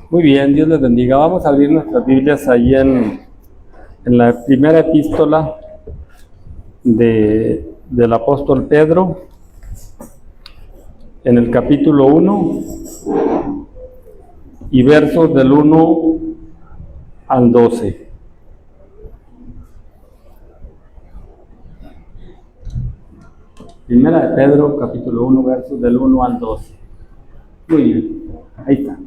Muy bien, Dios les bendiga. Vamos a abrir nuestras Biblias ahí en la primera epístola del apóstol Pedro, en el capítulo 1 y versos del 1 al 12. Primera de Pedro, capítulo 1, versos del 1 al 12. Muy bien, ahí está.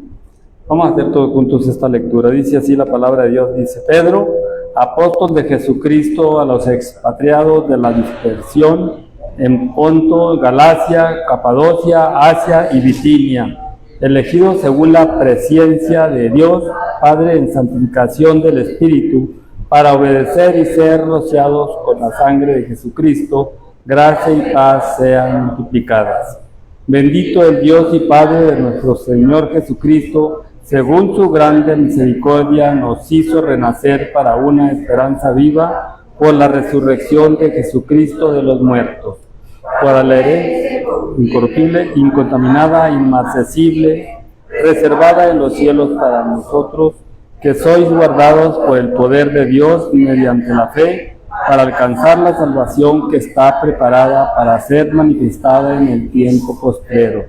Vamos a hacer todos juntos esta lectura. Dice así la palabra de Dios. Dice: Pedro, apóstol de Jesucristo, a los expatriados de la dispersión en Ponto, Galacia, Capadocia, Asia y Bitinia, elegidos según la presciencia de Dios Padre en santificación del Espíritu, para obedecer y ser rociados con la sangre de Jesucristo, gracia y paz sean multiplicadas. Bendito el Dios y Padre de nuestro Señor Jesucristo, según su grande misericordia nos hizo renacer para una esperanza viva por la resurrección de Jesucristo de los muertos, por la herencia incorruptible, incontaminada, inmarcesible, reservada en los cielos para nosotros, que sois guardados por el poder de Dios mediante la fe, para alcanzar la salvación que está preparada para ser manifestada en el tiempo postrero.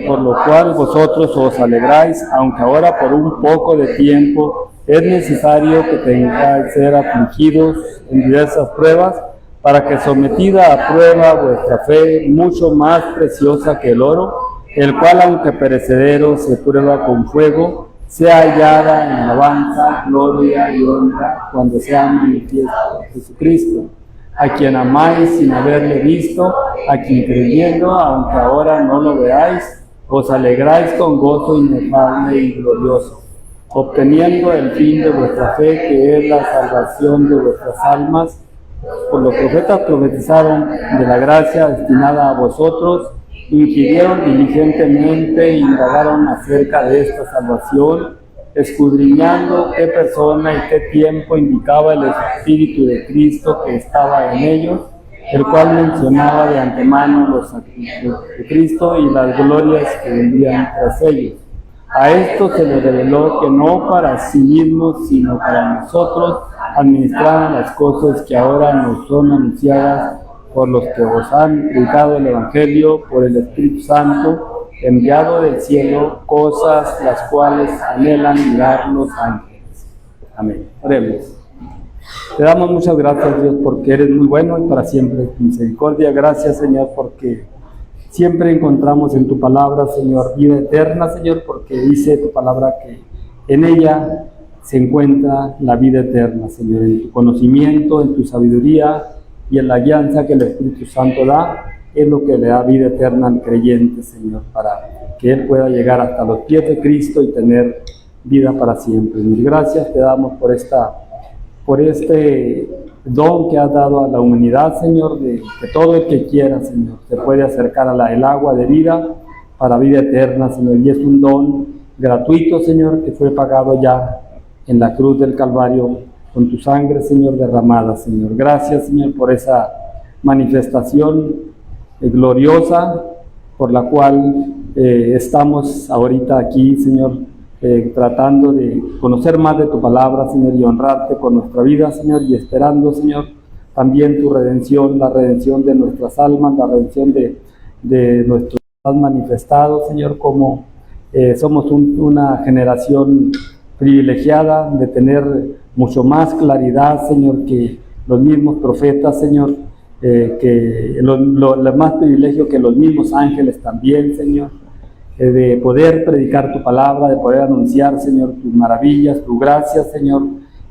Por lo cual vosotros os alegráis, aunque ahora por un poco de tiempo es necesario que tengáis que ser afligidos en diversas pruebas, para que sometida a prueba vuestra fe, mucho más preciosa que el oro, el cual aunque perecedero se prueba con fuego, sea hallada en alabanza, gloria y honra cuando sea manifiesto Jesucristo, a quien amáis sin haberle visto, a quien creyendo, aunque ahora no lo veáis, os alegráis con gozo inefable y glorioso, obteniendo el fin de vuestra fe, que es la salvación de vuestras almas. Por los profetas profetizaron de la gracia destinada a vosotros, inquirieron diligentemente e indagaron acerca de esta salvación, escudriñando qué persona y qué tiempo indicaba el Espíritu de Cristo que estaba en ellos, el cual mencionaba de antemano los sacrificios de Cristo y las glorias que vendrían tras ellos. A esto se le reveló que no para sí mismos, sino para nosotros, administraran las cosas que ahora nos son anunciadas por los que os han predicado el Evangelio por el Espíritu Santo, enviado del cielo, cosas las cuales anhelan mirar los ángeles. Amén. Oremos. Te damos muchas gracias, Dios, porque eres muy bueno y para siempre es tu misericordia. Gracias, Señor, porque siempre encontramos en tu palabra, Señor, vida eterna, Señor, porque dice tu palabra que en ella se encuentra la vida eterna, Señor, en tu conocimiento, en tu sabiduría y en la guianza que el Espíritu Santo da, es lo que le da vida eterna al creyente, Señor, para que él pueda llegar hasta los pies de Cristo y tener vida para siempre. Mil gracias te damos por este don que has dado a la humanidad, Señor, de que todo el que quiera, Señor, se puede acercar a el agua de vida para vida eterna, Señor, y es un don gratuito, Señor, que fue pagado ya en la cruz del Calvario con tu sangre, Señor, derramada, Señor. Gracias, Señor, por esa manifestación gloriosa por la cual estamos ahorita aquí, Señor, tratando de conocer más de tu palabra, Señor, y honrarte con nuestra vida, Señor, y esperando, Señor, también tu redención, la redención de nuestras almas, la redención de nuestros manifestados, Señor, como somos una generación privilegiada de tener mucho más claridad, Señor, que los mismos profetas, Señor, que lo más privilegio que los mismos ángeles también, Señor, de poder predicar tu palabra, de poder anunciar, Señor, tus maravillas, tu gracia, Señor,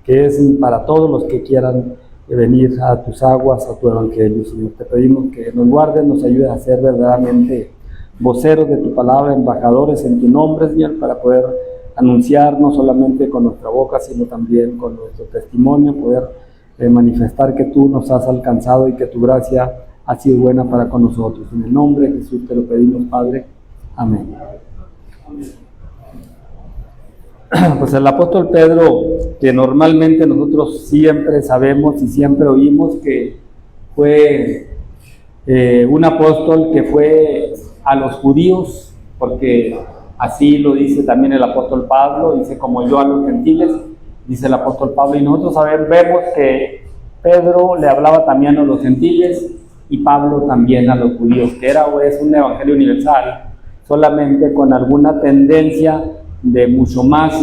que es para todos los que quieran venir a tus aguas, a tu evangelio, Señor. Te pedimos que nos guardes, nos ayudes a ser verdaderamente voceros de tu palabra, embajadores en tu nombre, Señor, para poder anunciar no solamente con nuestra boca, sino también con nuestro testimonio, poder manifestar que tú nos has alcanzado y que tu gracia ha sido buena para con nosotros. En el nombre de Jesús te lo pedimos, Padre. Amén. Pues el apóstol Pedro, que normalmente nosotros siempre sabemos y siempre oímos que fue un apóstol que fue a los judíos, porque Así lo dice también el apóstol Pablo, dice como yo a los gentiles, dice el apóstol Pablo, y nosotros vemos que Pedro le hablaba también a los gentiles y Pablo también a los judíos, que era o es un evangelio universal, solamente con alguna tendencia de mucho más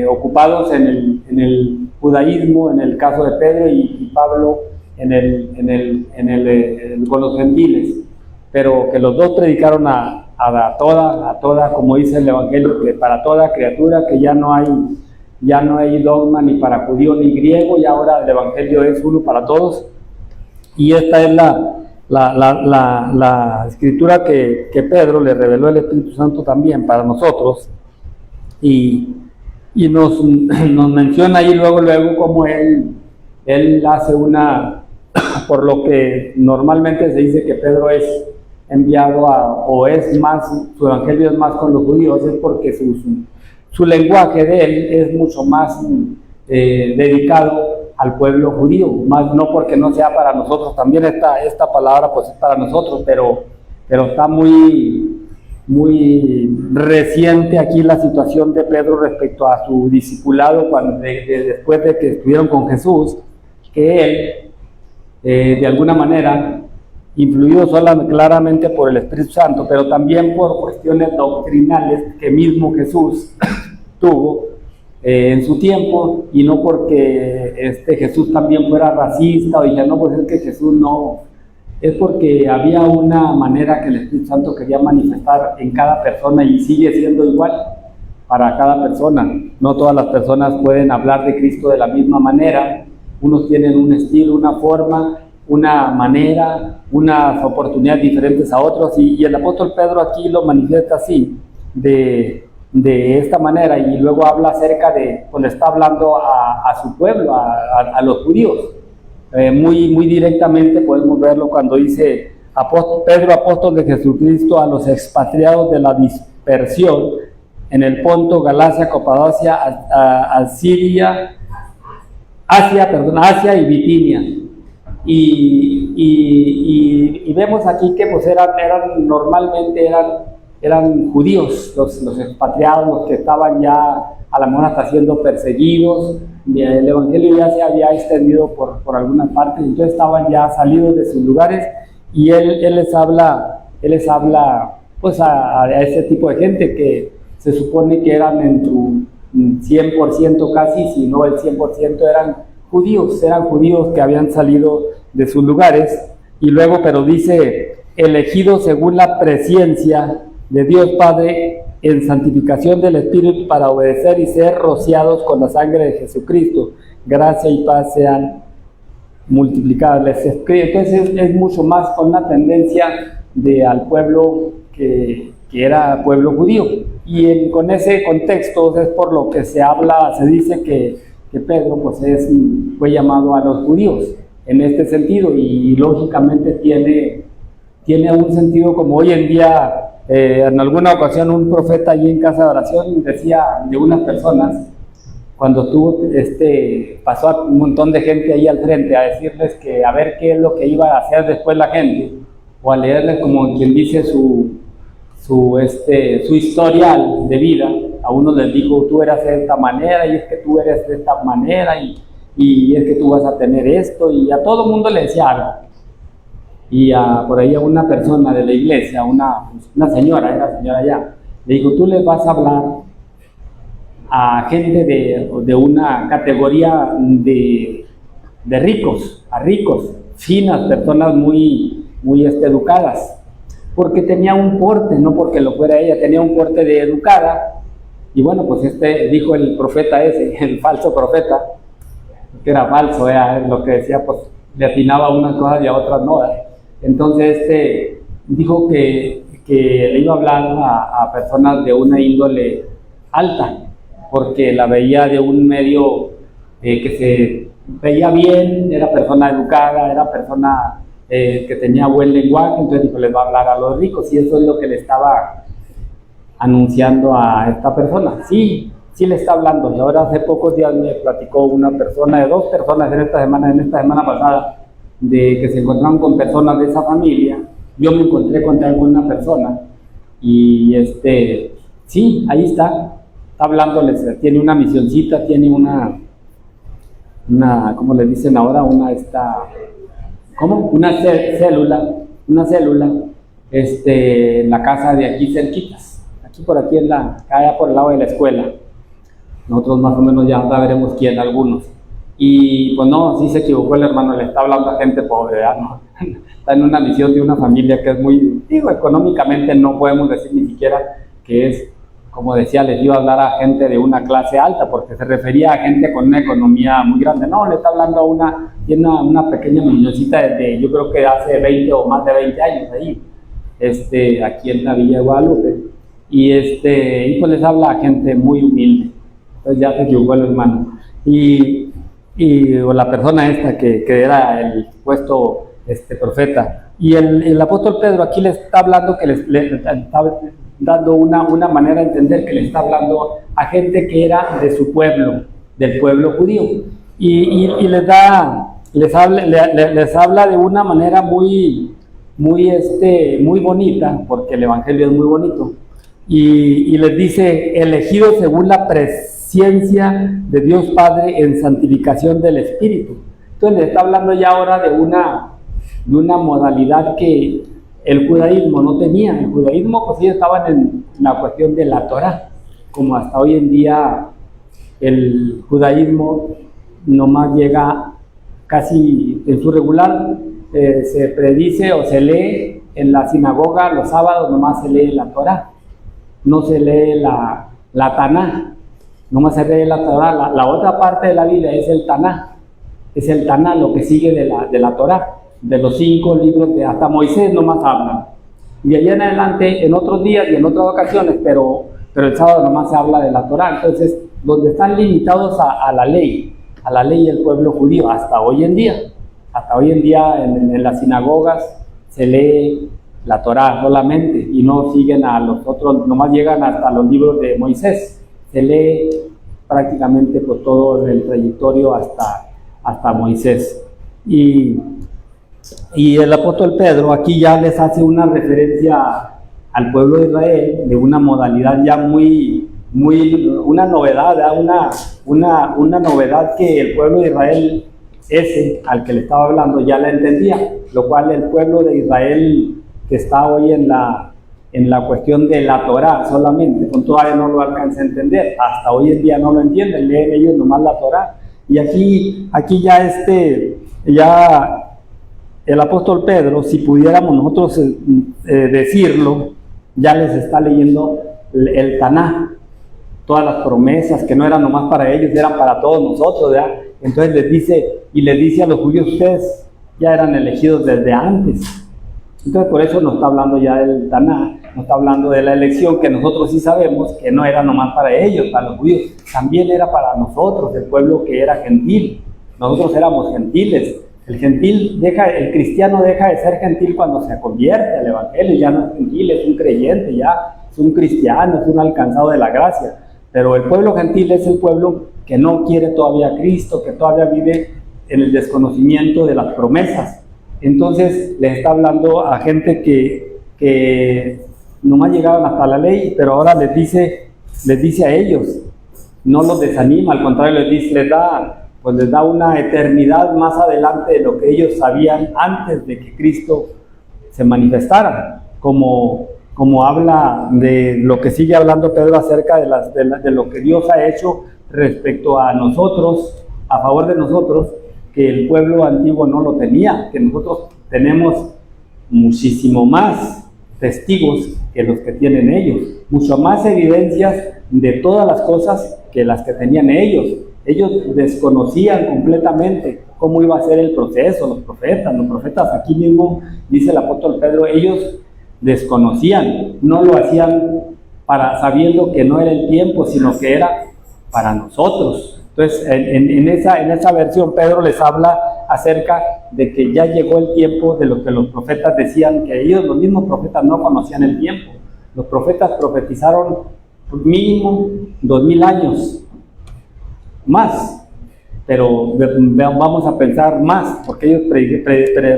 ocupados en el judaísmo, en el caso de Pedro, y Pablo con los gentiles, pero que los dos predicaron a toda, como dice el evangelio, que para toda criatura, que ya no hay dogma ni para judío ni griego, y ahora el evangelio es uno para todos. Y esta es la escritura que Pedro le reveló el Espíritu Santo también para nosotros, y nos menciona ahí luego cómo él hace por lo que normalmente se dice que Pedro es enviado o es más, su evangelio es más con los judíos, es porque su lenguaje de él es mucho más dedicado al pueblo judío, más no porque no sea para nosotros. También esta palabra pues es para nosotros, pero está muy reciente aquí la situación de Pedro respecto a su discipulado después de que estuvieron con Jesús, que él de alguna manera, influido claramente por el Espíritu Santo, pero también por cuestiones doctrinales que mismo Jesús tuvo en su tiempo, y no porque Jesús también fuera racista o ya no, pues es que Jesús no, es porque había una manera que el Espíritu Santo quería manifestar en cada persona y sigue siendo igual para cada persona. No todas las personas pueden hablar de Cristo de la misma manera, unos tienen un estilo, una forma, una manera, unas oportunidades diferentes a otros, y el apóstol Pedro aquí lo manifiesta así, de esta manera, y luego habla acerca cuando está hablando a su pueblo, a los judíos, muy directamente podemos verlo cuando dice Pedro, apóstol de Jesucristo, a los expatriados de la dispersión en el Ponto, Galacia, Capadocia, Asia y Bitinia. Y vemos aquí que pues normalmente eran judíos los expatriados, los que estaban ya a la mejor hasta siendo perseguidos. El evangelio ya se había extendido por algunas partes, entonces estaban ya salidos de sus lugares, y él les habla pues a ese tipo de gente que se supone que eran en su 100% casi, si no el 100% eran judíos que habían salido de sus lugares. Y luego, pero dice, elegidos según la presciencia de Dios Padre en santificación del Espíritu para obedecer y ser rociados con la sangre de Jesucristo, gracia y paz sean multiplicadas. Entonces es mucho más con una tendencia al pueblo que era pueblo judío, y con ese contexto es por lo que se dice que Pedro pues fue llamado a los judíos en este sentido, y lógicamente tiene un sentido como hoy en día. En alguna ocasión un profeta allí en casa de oración decía de unas personas, cuando pasó un montón de gente ahí al frente a decirles que a ver qué es lo que iba a hacer después la gente, o a leerles como quien dice su historial de vida. A uno les dijo, tú eras de esta manera, y es que tú eres de esta manera, y es que tú vas a tener esto, y a todo el mundo le decía algo. Y por ahí a una persona de la iglesia, una señora, era señora ya, le dijo, tú les vas a hablar a gente de una categoría de ricos, finas, personas muy educadas, porque tenía un porte, no porque lo fuera ella, tenía un porte de educada. Y bueno, pues dijo el profeta el falso profeta, que era falso, lo que decía, pues le atinaba a unas cosas y a otras no. Entonces dijo que le iba a hablar a personas de una índole alta, porque la veía de un medio que se veía bien, era persona educada, era persona que tenía buen lenguaje. Entonces dijo, les va a hablar a los ricos, y eso es lo que le estaba anunciando a esta persona. Sí le está hablando. Y ahora hace pocos días me platicó una persona, de 2 personas en esta semana pasada, de que se encontraron con personas de esa familia. Yo me encontré con alguna persona, Y sí, ahí está hablándoles, tiene una misioncita, tiene una, ¿cómo le dicen ahora? Célula, en la casa de aquí cerquitas, aquí por aquí allá por el lado de la escuela. Nosotros más o menos ya veremos quién, algunos. Y pues no, sí se equivocó el hermano, le está hablando a gente pobre, ¿verdad? No, está en una misión de una familia que es muy, económicamente no podemos decir ni siquiera que es, como decía, les iba a hablar a gente de una clase alta, porque se refería a gente con una economía muy grande. No, le está hablando a una pequeña misioncita desde, yo creo que hace 20 o más de 20 años ahí, aquí en la Villa de Guadalupe. Y pues les habla a gente muy humilde. Entonces ya se equivocó el hermano. O la persona esta que era el supuesto profeta. Y el apóstol Pedro aquí le está hablando, que le está dando una manera de entender, que le está hablando a gente que era de su pueblo, del pueblo judío. Y les habla de una manera muy bonita, porque el evangelio es muy bonito. Y les dice, elegidos según la presencia de Dios Padre en santificación del Espíritu. Entonces le está hablando ya ahora de una modalidad que el judaísmo no tenía. El judaísmo, pues ellos estaban en la cuestión de la Torá, como hasta hoy en día el judaísmo nomás llega casi en su regular, se predice o se lee en la sinagoga los sábados, nomás se lee la Torá. No se lee la Taná, nomás se lee la Torá. La otra parte de la Biblia es el Taná, lo que sigue de la Torá, de los 5 libros de hasta Moisés nomás hablan. Y allá en adelante, en otros días y en otras ocasiones, pero el sábado nomás se habla de la Torá. Entonces, donde están limitados a la ley del pueblo judío, hasta hoy en día en las sinagogas se lee la Torá solamente, y no siguen a los otros, nomás llegan hasta los libros de Moisés. Se lee prácticamente por todo el trayectorio hasta Moisés. Y el apóstol Pedro aquí ya les hace una referencia al pueblo de Israel de una modalidad ya una novedad, una novedad que el pueblo de Israel, al que le estaba hablando, ya la entendía, lo cual el pueblo de Israel que está hoy en la cuestión de la Torá solamente, pues todavía no lo alcanza a entender, hasta hoy en día no lo entienden, leen ellos nomás la Torá. Y aquí ya el apóstol Pedro, si pudiéramos nosotros decirlo, ya les está leyendo el Taná, todas las promesas que no eran nomás para ellos, eran para todos nosotros, ¿verdad? Entonces les dice a los judíos, ustedes ya eran elegidos desde antes. Entonces por eso nos está hablando ya del Taná, nos está hablando de la elección, que nosotros sí sabemos que no era nomás para ellos, para los judíos, también era para nosotros, el pueblo que era gentil. Nosotros éramos gentiles. El cristiano deja de ser gentil cuando se convierte al evangelio, ya no es gentil, es un creyente, ya es un cristiano, es un alcanzado de la gracia. Pero el pueblo gentil es el pueblo que no quiere todavía a Cristo, que todavía vive en el desconocimiento de las promesas. Entonces les está hablando a gente que nomás llegaban hasta la ley, pero ahora les dice a ellos, no los desanima, al contrario les da una eternidad más adelante de lo que ellos sabían antes de que Cristo se manifestara, como habla de lo que sigue hablando Pedro acerca de lo que Dios ha hecho respecto a nosotros, a favor de nosotros, que el pueblo antiguo no lo tenía, que nosotros tenemos muchísimo más testigos que los que tienen ellos, mucho más evidencias de todas las cosas que las que tenían ellos. Ellos desconocían completamente cómo iba a ser el proceso. Los profetas aquí mismo, dice el apóstol Pedro, ellos desconocían, no lo hacían sabiendo que no era el tiempo, sino que era para nosotros. Entonces, en esa versión, Pedro les habla acerca de que ya llegó el tiempo de lo que los profetas decían, que ellos, los mismos profetas, no conocían el tiempo. Los profetas profetizaron mínimo 2000 años, más. pero vamos a pensar más, porque ellos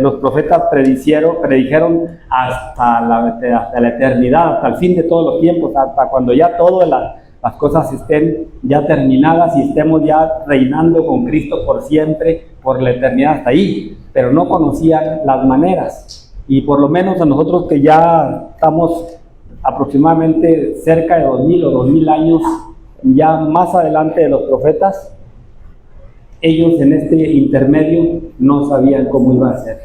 los profetas predijeron hasta la eternidad, hasta el fin de todos los tiempos, hasta cuando ya todas las cosas estén ya terminadas y estemos ya reinando con Cristo por siempre, por la eternidad, hasta ahí, pero no conocían las maneras. Y por lo menos a nosotros que ya estamos aproximadamente cerca de 2000 o 2000 años, ya más adelante de los profetas, ellos en este intermedio no sabían cómo iba a ser.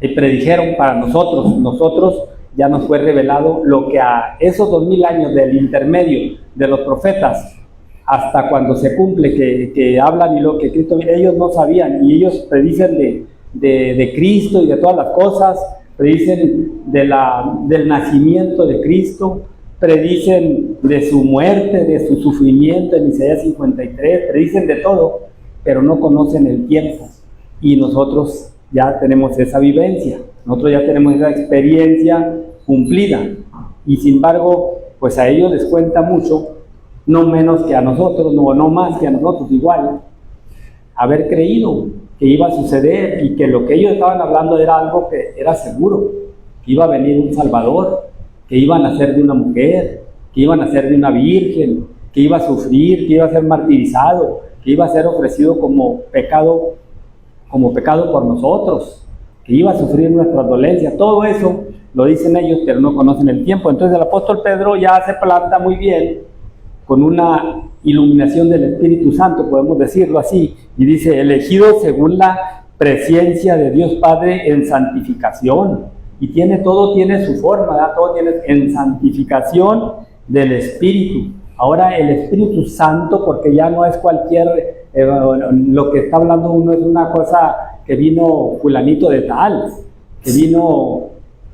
Y predijeron para nosotros ya nos fue revelado lo que a esos 2000 años del intermedio de los profetas, hasta cuando se cumple, que hablan y lo que Cristo viene, ellos no sabían, y ellos predicen de Cristo y de todas las cosas, predicen del nacimiento de Cristo, predicen de su muerte, de su sufrimiento en Isaías 53, predicen de todo, pero no conocen el tiempo. Y nosotros ya tenemos esa vivencia, nosotros ya tenemos esa experiencia cumplida, y sin embargo, pues a ellos les cuenta mucho, no menos que a nosotros, no más que a nosotros, igual, haber creído que iba a suceder y que lo que ellos estaban hablando era algo que era seguro, que iba a venir un Salvador, que iba a nacer de una mujer, que iba a nacer de una virgen, que iba a sufrir, que iba a ser martirizado, que iba a ser ofrecido como pecado por nosotros, que iba a sufrir nuestras dolencias. Todo eso lo dicen ellos, pero no conocen el tiempo. Entonces el apóstol Pedro ya se planta muy bien, con una iluminación del Espíritu Santo, podemos decirlo así, y dice: elegido según la presencia de Dios Padre en santificación. Y todo tiene su forma, ¿verdad? Todo tiene en santificación del Espíritu. Ahora el Espíritu Santo, porque ya no es cualquier, lo que está hablando uno es una cosa que vino fulanito de tal, que vino,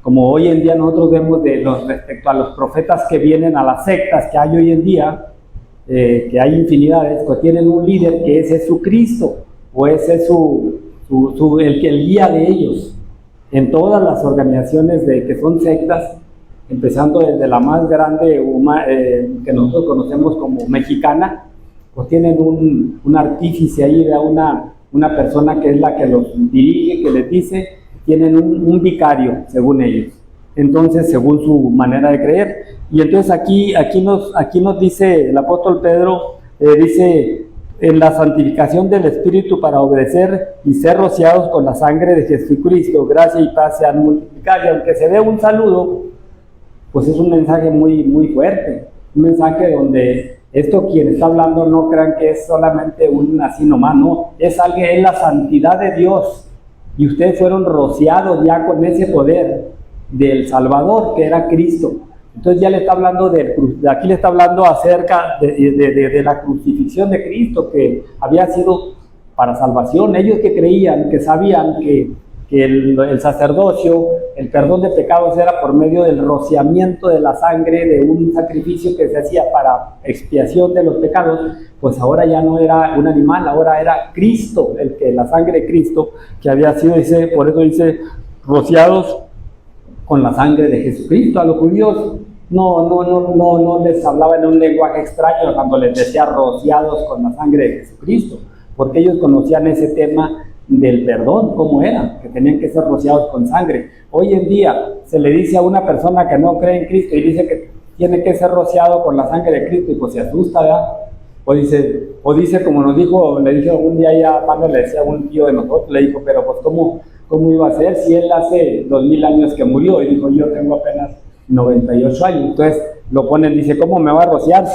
como hoy en día nosotros vemos respecto a los profetas que vienen a las sectas que hay hoy en día, que hay infinidades, que tienen un líder que es Jesucristo, o ese es el guía de ellos. En todas las organizaciones que son sectas, empezando desde la más grande que nosotros conocemos como mexicana, pues tienen un artífice ahí, una persona que es la que los dirige, que les dice, tienen un vicario, según ellos. Entonces, según su manera de creer. Y entonces aquí nos dice el apóstol Pedro, dice: en la santificación del Espíritu para obedecer y ser rociados con la sangre de Jesucristo, gracia y paz sean multiplicadas. Y aunque se dé un saludo, pues es un mensaje muy, muy fuerte, un mensaje donde esto quien está hablando no crean que es solamente un así nomás, no, es la santidad de Dios, y ustedes fueron rociados ya con ese poder del Salvador, que era Cristo. Entonces ya le está hablando aquí le está hablando acerca de la crucifixión de Cristo, que había sido para salvación. Ellos que creían, que sabían que el sacerdocio, el perdón de pecados era por medio del rociamiento de la sangre de un sacrificio que se hacía para expiación de los pecados, pues ahora ya no era un animal, ahora era Cristo, la sangre de Cristo, que había sido, por eso dice, rociados con la sangre de Jesucristo. A los judíos no les hablaba en un lenguaje extraño cuando les decía rociados con la sangre de Jesucristo, porque ellos conocían ese tema del perdón, cómo era, que tenían que ser rociados con sangre. Hoy en día se le dice a una persona que no cree en Cristo y dice que tiene que ser rociado con la sangre de Cristo, y pues se asusta, ¿verdad? O dice como le dije un día ya cuando le decía a un tío de nosotros, le dijo, pero pues ¿cómo iba a ser si él hace 2000 años que murió? Y dijo, yo tengo apenas 98 años. Entonces lo ponen, dice, ¿cómo me va a rociar?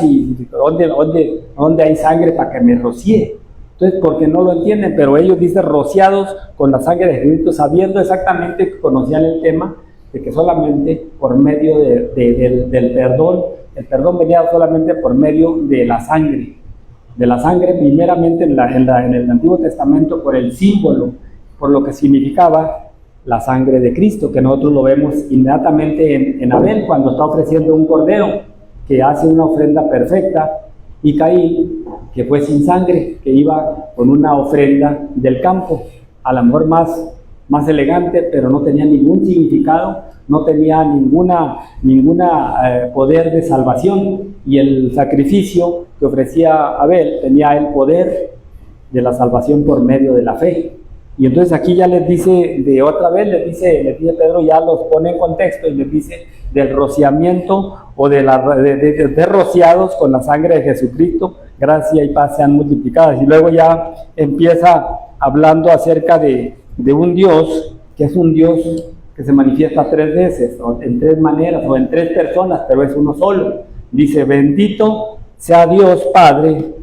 ¿Dónde hay sangre para que me rocíe? Entonces, porque no lo entienden, pero ellos dicen rociados con la sangre de Cristo, sabiendo exactamente que conocían el tema de que solamente por medio del perdón, el perdón venía solamente por medio de la sangre primeramente en el Antiguo Testamento, por el símbolo, por lo que significaba la sangre de Cristo, que nosotros lo vemos inmediatamente en Abel, cuando está ofreciendo un cordero, que hace una ofrenda perfecta, y Caín, que fue sin sangre, que iba con una ofrenda del campo, a lo mejor más elegante, pero no tenía ningún significado, no tenía ninguna poder de salvación, y el sacrificio que ofrecía Abel tenía el poder de la salvación por medio de la fe. Y entonces aquí ya les dice, de otra vez les dice Pedro, ya los pone en contexto y les dice del rociamiento o de rociados con la sangre de Jesucristo, gracia y paz sean multiplicadas. Y luego ya empieza hablando acerca de un Dios, que es un Dios que se manifiesta 3 veces, o en 3 maneras, o en 3 personas, pero es uno solo. Dice, bendito sea Dios Padre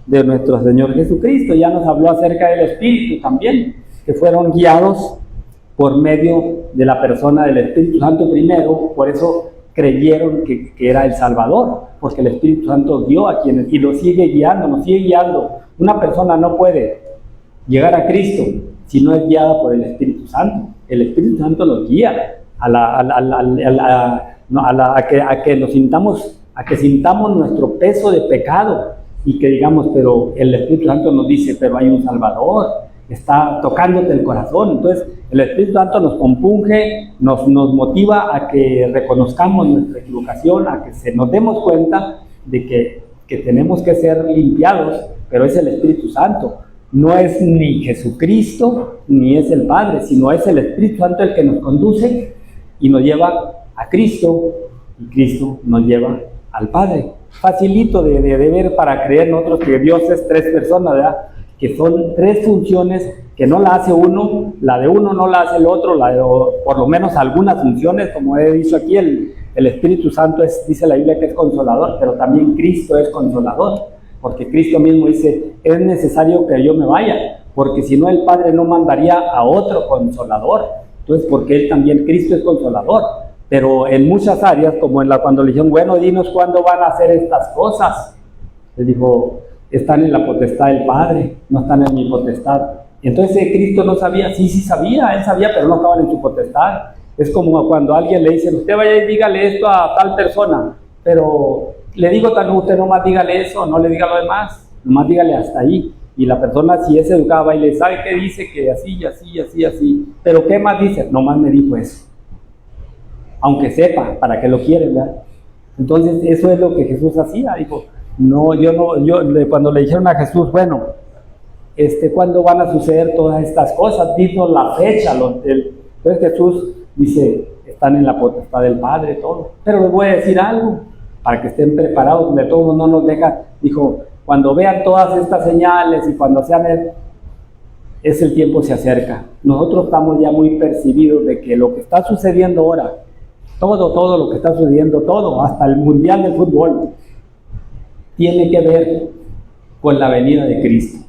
de nuestro Señor Jesucristo. Ya nos habló acerca del Espíritu también, que fueron guiados por medio de la persona del Espíritu Santo primero, por eso creyeron que era el Salvador, porque el Espíritu Santo guió a quienes, y lo sigue guiando, nos sigue guiando. Una persona no puede llegar a Cristo si no es guiada por el Espíritu Santo. El Espíritu Santo nos guía a que nos sintamos, a que sintamos nuestro peso de pecado y que digamos, pero el Espíritu Santo nos dice, pero hay un Salvador, está tocándote el corazón. Entonces el Espíritu Santo nos compunge, nos motiva a que reconozcamos nuestra equivocación, a que nos demos cuenta de que tenemos que ser limpiados, pero es el Espíritu Santo. No es ni Jesucristo ni es el Padre, sino es el Espíritu Santo el que nos conduce y nos lleva a Cristo, y Cristo nos lleva al Padre. Facilito de ver para creer nosotros que Dios es 3 personas, ¿verdad? Que son 3 funciones que no la hace uno, la de uno no la hace el otro, o por lo menos algunas funciones, como he dicho aquí, el Espíritu Santo dice la Biblia que es consolador, pero también Cristo es consolador, porque Cristo mismo dice, es necesario que yo me vaya, porque si no el Padre no mandaría a otro consolador. Entonces, porque Él también, Cristo es consolador, pero en muchas áreas, como cuando le dijeron, bueno, dinos cuándo van a hacer estas cosas, Él dijo, están en la potestad del Padre, no están en mi potestad. Entonces Cristo no sabía, sí sabía, Él sabía, pero no estaban en su potestad. Es como cuando a alguien le dicen, usted vaya y dígale esto a tal persona, pero le digo tal, usted nomás dígale eso, no le diga lo demás, nomás dígale hasta ahí. Y la persona, si es educada y le sabe qué dice, que así, así, así, así, pero ¿qué más dice? Nomás me dijo eso, aunque sepa, ¿para qué lo quiere, verdad? Entonces eso es lo que Jesús hacía. Dijo, cuando le dijeron a Jesús, bueno, ¿cuándo van a suceder todas estas cosas? Dinos la fecha. Entonces Jesús dice, están en la potestad del Padre, todo. Pero les voy a decir algo, para que estén preparados, donde todo no nos deja. Dijo, cuando vean todas estas señales y cuando el tiempo se acerca. Nosotros estamos ya muy percibidos de que lo que está sucediendo ahora, todo lo que está sucediendo, todo, hasta el Mundial de Fútbol, tiene que ver con la venida de Cristo.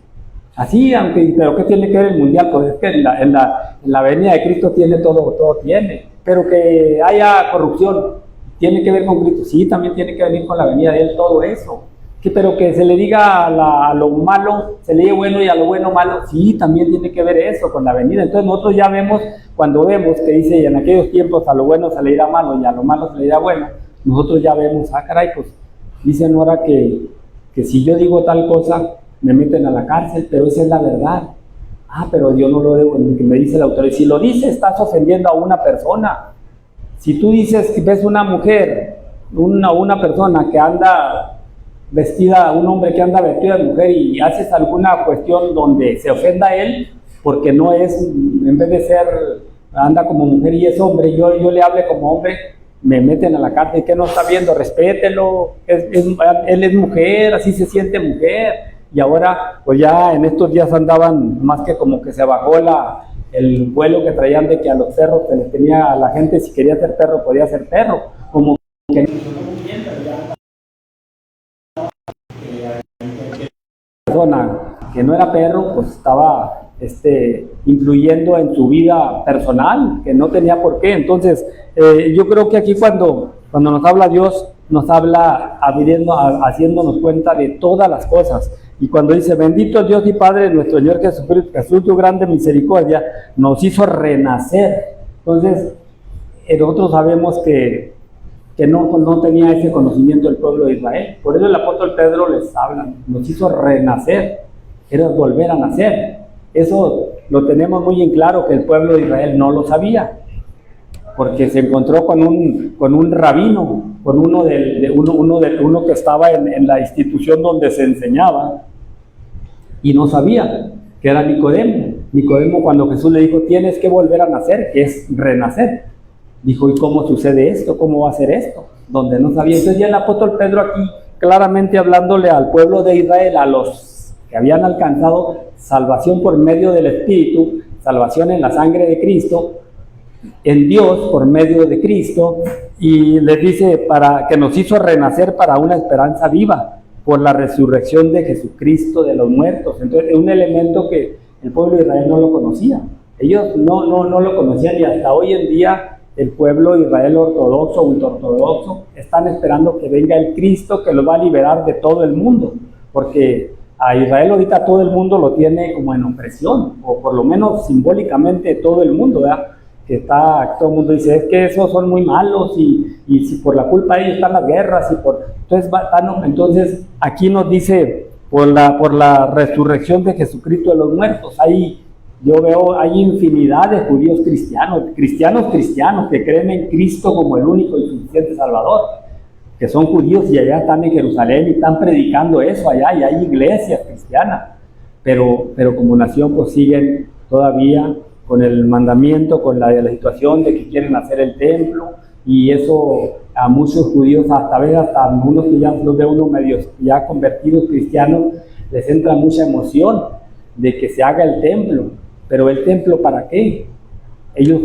Así, pero ¿qué tiene que ver el Mundial? Pues es que en la venida de Cristo tiene todo tiene. Pero que haya corrupción, ¿tiene que ver con Cristo? Sí, también tiene que venir con la venida de Él todo eso. Pero que se le diga a lo malo, se le diga bueno y a lo bueno malo, sí, también tiene que ver eso con la venida. Entonces nosotros ya vemos, cuando vemos que dice, y en aquellos tiempos a lo bueno se le dirá malo y a lo malo se le dirá bueno, nosotros ya vemos, caray, pues dicen ahora que si yo digo tal cosa, me meten a la cárcel, pero esa es la verdad. Pero yo no lo debo, que me dice la autoridad. Si lo dice, estás ofendiendo a una persona. Si tú dices que ves una mujer, una persona que anda vestida, un hombre que anda vestido de mujer y haces alguna cuestión donde se ofenda a él, porque no es, en vez de ser, anda como mujer y es hombre, yo le hable como hombre, me meten a la cárcel. ¿Qué no está viendo? Respételo, él es mujer, así se siente mujer. Y ahora, pues ya en estos días andaban más que como que se bajó el vuelo que traían de que a los perros se les tenía a la gente, si quería ser perro, podía ser perro, como que persona que no era perro, pues estaba influyendo en su vida personal, que no tenía por qué. Entonces, yo creo que aquí cuando nos habla Dios, nos habla haciéndonos cuenta de todas las cosas. Y cuando dice, bendito Dios y Padre de nuestro Señor Jesucristo, Jesús, tu grande misericordia, nos hizo renacer. Entonces, nosotros sabemos que no tenía ese conocimiento el pueblo de Israel. Por eso el apóstol Pedro les habla, nos hizo renacer, era volver a nacer. Eso lo tenemos muy en claro, que el pueblo de Israel no lo sabía, porque se encontró con un rabino, con uno que estaba en la institución donde se enseñaba, y no sabía que era Nicodemo. Nicodemo, cuando Jesús le dijo, tienes que volver a nacer, que es renacer, dijo, ¿y cómo sucede esto? ¿Cómo va a ser esto? Donde no sabía. Entonces ya el apóstol Pedro aquí, claramente hablándole al pueblo de Israel, a los que habían alcanzado salvación por medio del Espíritu, salvación en la sangre de Cristo, en Dios por medio de Cristo, y les dice para que nos hizo renacer para una esperanza viva por la resurrección de Jesucristo de los muertos. Entonces es un elemento que el pueblo de Israel no lo conocía. Ellos no lo conocían, y hasta hoy en día el pueblo de Israel ortodoxo o ultraortodoxo están esperando que venga el Cristo que los va a liberar de todo el mundo, porque a Israel ahorita todo el mundo lo tiene como en opresión, o por lo menos simbólicamente todo el mundo, ¿verdad? Que todo el mundo dice, es que esos son muy malos, y si por la culpa de ellos están las guerras, entonces aquí nos dice, por la resurrección de Jesucristo de los muertos, yo veo, hay infinidad de judíos cristianos que creen en Cristo como el único y suficiente Salvador, que son judíos y allá están en Jerusalén y están predicando eso allá, y hay iglesias cristianas, pero como nación pues siguen todavía con el mandamiento, con la situación de que quieren hacer el templo, y eso a muchos judíos, hasta algunos que ya los ve uno medios ya convertidos cristianos, les entra mucha emoción de que se haga el templo. Pero ¿el templo para qué? Ellos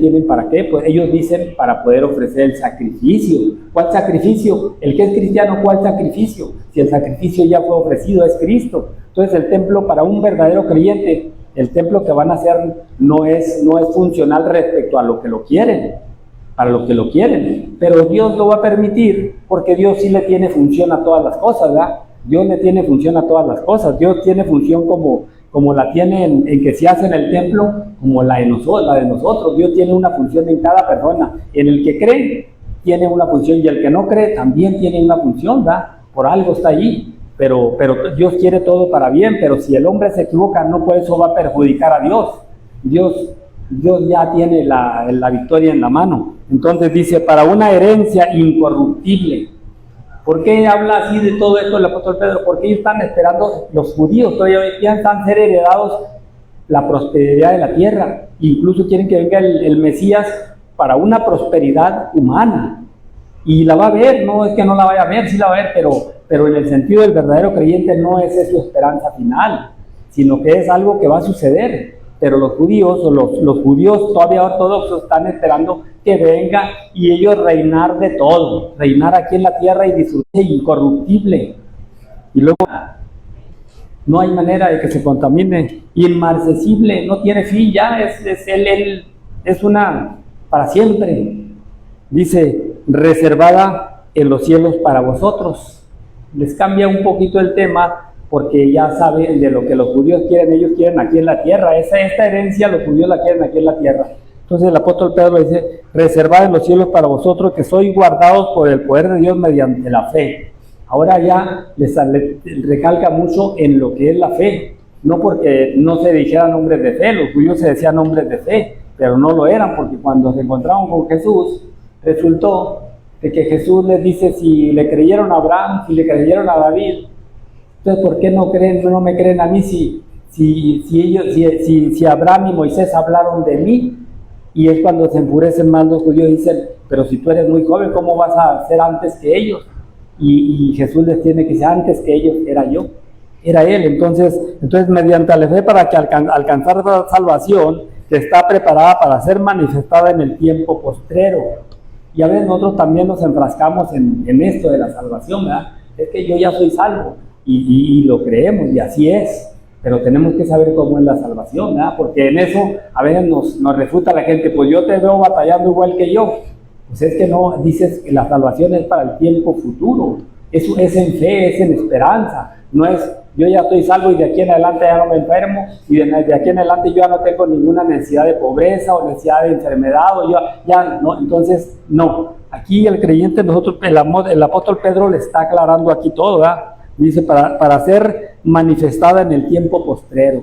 tienen para qué, pues ellos dicen para poder ofrecer el sacrificio. ¿Cuál sacrificio? El que es cristiano, ¿cuál sacrificio? Si el sacrificio ya fue ofrecido, es Cristo. Entonces el templo para un verdadero creyente, el templo que van a hacer no es funcional respecto a lo que lo quieren, para lo que lo quieren, pero Dios lo va a permitir, porque Dios sí le tiene función a todas las cosas, ¿verdad? Dios le tiene función a todas las cosas. Dios tiene función como la tiene en que se hace en el templo, como la de nosotros. Dios tiene una función en cada persona. En el que cree, tiene una función, y el que no cree también tiene una función, ¿verdad? Por algo está allí, pero Dios quiere todo para bien. Pero si el hombre se equivoca, no, pues eso va a perjudicar a Dios. Dios ya tiene la victoria en la mano. Entonces dice, para una herencia incorruptible. ¿Por qué habla así de todo esto el apóstol Pedro? Porque ellos están esperando, los judíos todavía están ser heredados la prosperidad de la tierra. Incluso quieren que venga el Mesías para una prosperidad humana. Y la va a ver, no es que no la vaya a ver, sí la va a ver, pero en el sentido del verdadero creyente no es su esperanza final, sino que es algo que va a suceder. Pero los judíos todavía ortodoxos están esperando que venga y ellos reinar de todo, reinar aquí en la tierra y disfrutar incorruptible. Y luego no hay manera de que se contamine, inmarcesible, no tiene fin ya, es una para siempre. Dice, reservada en los cielos para vosotros. Les cambia un poquito el tema, porque ya saben de lo que los judíos quieren, ellos quieren aquí en la tierra. Esta herencia los judíos la quieren aquí en la tierra. Entonces el apóstol Pedro dice, reservad en los cielos para vosotros, que sois guardados por el poder de Dios mediante la fe. Ahora ya les recalca mucho en lo que es la fe, no porque no se dijeran hombres de fe. Los judíos se decían hombres de fe, pero no lo eran, porque cuando se encontraron con Jesús, resultó de que Jesús les dice, si le creyeron a Abraham, si le creyeron a David, entonces ¿por qué no me creen a mí si Abraham y Moisés hablaron de mí? Y es cuando se enfurecen más los judíos y dicen, pero si tú eres muy joven, ¿cómo vas a ser antes que ellos? Y Jesús les tiene que decir, antes que ellos era yo, era Él. Entonces mediante la fe, para que alcanzar la salvación que está preparada para ser manifestada en el tiempo postrero. Y a veces nosotros también nos enfrascamos en esto de la salvación, ¿verdad? Es que yo ya soy salvo, y lo creemos, y así es. Pero tenemos que saber cómo es la salvación, ¿verdad? Porque en eso a veces nos refuta la gente, pues yo te veo batallando igual que yo. Pues es que no, dices que la salvación es para el tiempo futuro. Eso es en fe, es en esperanza. No es, yo ya estoy salvo y de aquí en adelante ya no me enfermo, y de aquí en adelante yo ya no tengo ninguna necesidad de pobreza o necesidad de enfermedad, o yo ya no. Entonces, no. Aquí el creyente, el apóstol Pedro le está aclarando aquí todo, ¿verdad? Dice, para ser manifestada en el tiempo postrero.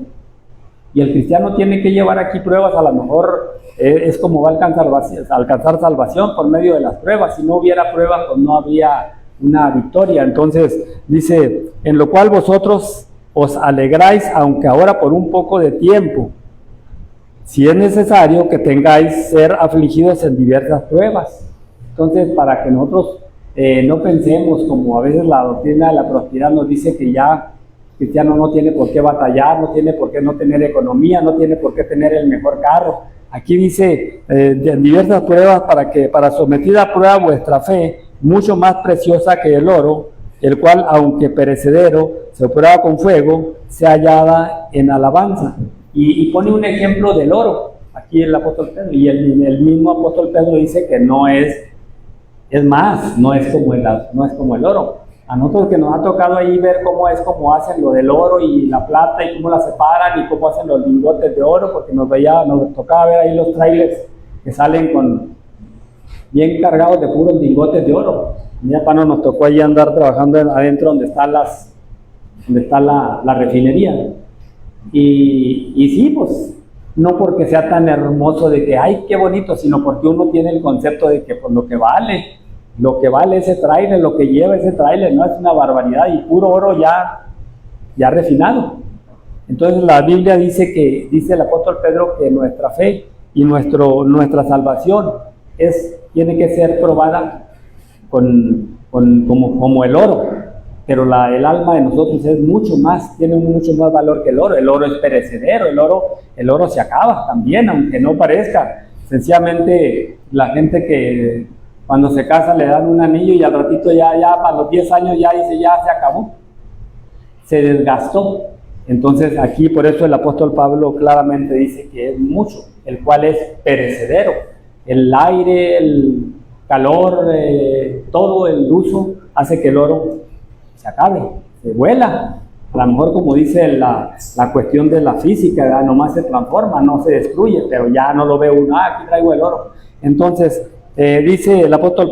Y el cristiano tiene que llevar aquí pruebas. A lo mejor es como va a alcanzar salvación por medio de las pruebas. Si no hubiera pruebas, pues no había una victoria. Entonces dice, en lo cual vosotros os alegráis, aunque ahora por un poco de tiempo, si es necesario que tengáis ser afligidos en diversas pruebas. Entonces, para que nosotros no pensemos, como a veces la doctrina de la prosperidad nos dice que ya cristiano no tiene por qué batallar, no tiene por qué no tener economía, no tiene por qué tener el mejor carro. Aquí dice en diversas pruebas, para someter a prueba vuestra fe, mucho más preciosa que el oro, el cual, aunque perecedero, se prueba con fuego, sea hallada en alabanza. Y pone un ejemplo del oro, aquí el apóstol Pedro, y el mismo apóstol Pedro dice que no es más, no es como el oro. A nosotros que nos ha tocado ahí ver cómo hacen lo del oro y la plata y cómo la separan y cómo hacen los lingotes de oro, porque nos tocaba ver ahí los trailers que salen bien cargados de puros lingotes de oro. Mi papá nos tocó ahí andar trabajando adentro donde está la refinería. Y sí, pues, no porque sea tan hermoso de que, ay, qué bonito, sino porque uno tiene el concepto de que, pues, lo que vale ese tráiler, lo que lleva ese tráiler, no es una barbaridad, y puro oro ya refinado. Entonces la Biblia dice el apóstol Pedro que nuestra fe y nuestra salvación tiene que ser probada como el oro, pero el alma de nosotros tiene mucho más valor que el oro. El oro es perecedero, el oro se acaba también, aunque no parezca. Sencillamente la gente que cuando se casa le dan un anillo y al ratito ya a los 10 años ya dice, ya se acabó, se desgastó. Entonces aquí por eso el apóstol Pablo claramente dice que es mucho, el cual es perecedero. El aire, el calor, todo el uso hace que el oro se acabe, se vuela. A lo mejor, como dice la cuestión de la física, ¿verdad? Nomás se transforma, no se destruye, pero ya no lo ve uno, aquí traigo el oro. Entonces dice el apóstol